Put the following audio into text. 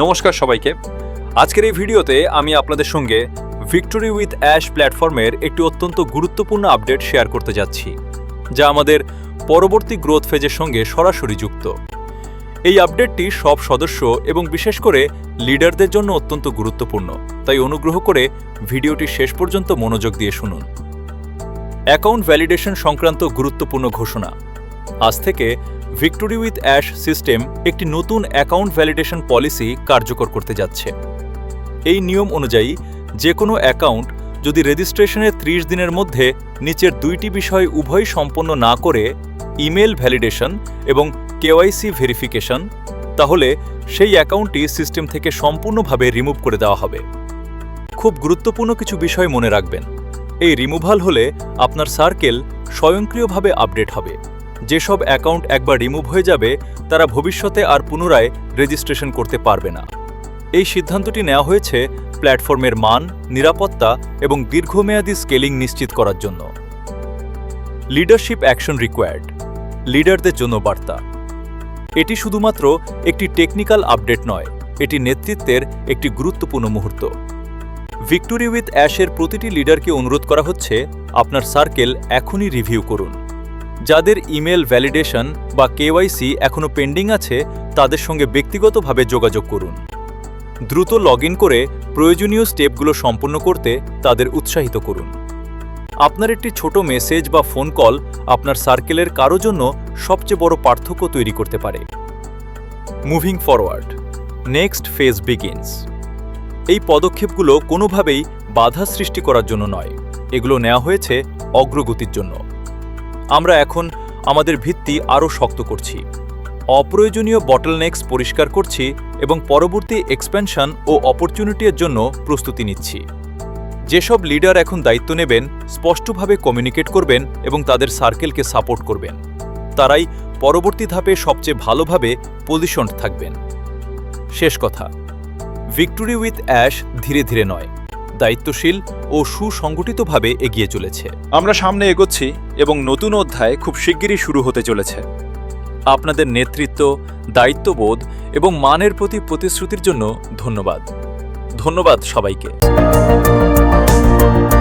নমস্কার সবাইকে। আজকের এই ভিডিওতে আমি আপনাদের সঙ্গে ভিক্টোরি উইথ অ্যাশ প্ল্যাটফর্মের একটি অত্যন্ত গুরুত্বপূর্ণ আপডেট শেয়ার করতে যাচ্ছি, যা আমাদের পরবর্তী গ্রোথ ফেজের সঙ্গে সরাসরি যুক্ত। এই আপডেটটি সব সদস্য এবং বিশেষ করে লিডারদের জন্য অত্যন্ত গুরুত্বপূর্ণ, তাই অনুগ্রহ করে ভিডিওটি শেষ পর্যন্ত মনোযোগ দিয়ে শুনুন। অ্যাকাউন্ট ভ্যালিডেশন সংক্রান্ত গুরুত্বপূর্ণ ঘোষণা। আজ থেকে ভিক্টোরি উইথ অ্যাশ সিস্টেম একটি নতুন অ্যাকাউন্ট ভ্যালিডেশন পলিসি কার্যকর করতে যাচ্ছে। এই নিয়ম অনুযায়ী যে কোনো অ্যাকাউন্ট যদি রেজিস্ট্রেশনের 30 দিনের মধ্যে নিচের দুইটি বিষয় উভয়ই সম্পন্ন না করে ইমেল ভ্যালিডেশন এবং কেওয়াইসি ভেরিফিকেশন, তাহলে সেই অ্যাকাউন্টটি সিস্টেম থেকে সম্পূর্ণভাবে রিমুভ করে দেওয়া হবে। খুব গুরুত্বপূর্ণ কিছু বিষয় মনে রাখবেন। এই রিমুভাল হলে আপনার সার্কেল স্বয়ংক্রিয়ভাবে আপডেট হবে। যেসব অ্যাকাউন্ট একবার রিমুভ হয়ে যাবে তারা ভবিষ্যতে আর পুনরায় রেজিস্ট্রেশন করতে পারবে না। এই সিদ্ধান্তটি নেওয়া হয়েছে প্ল্যাটফর্মের মান, নিরাপত্তা এবং দীর্ঘমেয়াদী স্কেলিং নিশ্চিত করার জন্য। Leadership action required. লিডারদের জন্য বার্তা। এটি শুধুমাত্র একটি টেকনিক্যাল আপডেট নয়, এটি নেতৃত্বের একটি গুরুত্বপূর্ণ মুহূর্ত। ভিক্টোরি উইথ অ্যাশের প্রতিটি লিডারকে অনুরোধ করা হচ্ছে আপনার সার্কেল এখনই রিভিউ করুন। যাদের ইমেল ভ্যালিডেশন বা কেওয়াইসি এখনও পেন্ডিং আছে তাদের সঙ্গে ব্যক্তিগতভাবে যোগাযোগ করুন। দ্রুত লগ ইন করে প্রয়োজনীয় স্টেপগুলো সম্পন্ন করতে তাদের উৎসাহিত করুন। আপনার একটি ছোট মেসেজ বা ফোন কল আপনার সার্কেলের কারো জন্য সবচেয়ে বড় পার্থক্য তৈরি করতে পারে। Moving forward, next phase begins. এই পদক্ষেপগুলো কোনোভাবেই বাধা সৃষ্টি করার জন্য নয়, এগুলো নেওয়া হয়েছে অগ্রগতির জন্য। আমরা এখন আমাদের ভিত্তি আরও শক্ত করছি, অপ্রয়োজনীয় বটলনেক্স পরিষ্কার করছি এবং পরবর্তী এক্সপ্যানশন ও অপরচুনিটির জন্য প্রস্তুতি নিচ্ছি। যেসব লিডার এখন দায়িত্ব নেবেন, স্পষ্টভাবে কমিউনিকেট করবেন এবং তাদের সার্কেলকে সাপোর্ট করবেন, তারাই পরবর্তী ধাপে সবচেয়ে ভালোভাবে পজিশনড থাকবেন। শেষ কথা, ভিক্টোরি উইথ অ্যাশ ধীরে ধীরে নয়, দায়িত্বশীল ও সুসংগঠিতভাবে এগিয়ে চলেছে। আমরা সামনে এগোচ্ছি এবং নতুন অধ্যায় খুব শিগগিরই শুরু হতে চলেছে। আপনাদের নেতৃত্ব, দায়িত্ববোধ এবং মানের প্রতি প্রতিশ্রুতির জন্য ধন্যবাদ। ধন্যবাদ সবাইকে।